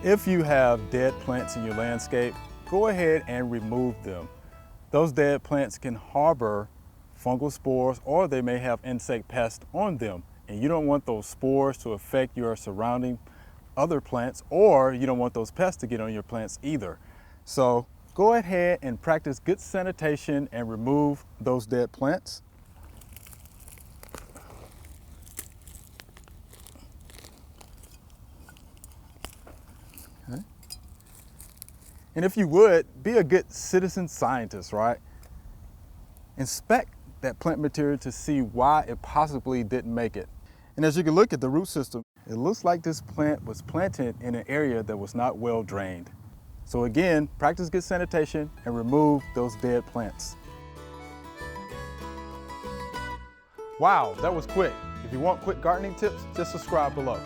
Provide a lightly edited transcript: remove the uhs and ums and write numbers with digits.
If you have dead plants in your landscape, go ahead and remove them. Those dead plants can harbor fungal spores, or they may have insect pests on them, and you don't want those spores to affect your surrounding other plants, or you don't want those pests to get on your plants either. So go ahead and practice good sanitation and remove those dead plants. Okay. And if you would, be a good citizen scientist, right? Inspect that plant material to see why it possibly didn't make it. And as you can look at the root system, it looks like this plant was planted in an area that was not well drained. So again, practice good sanitation and remove those dead plants. Wow, that was quick. If you want quick gardening tips, just subscribe below.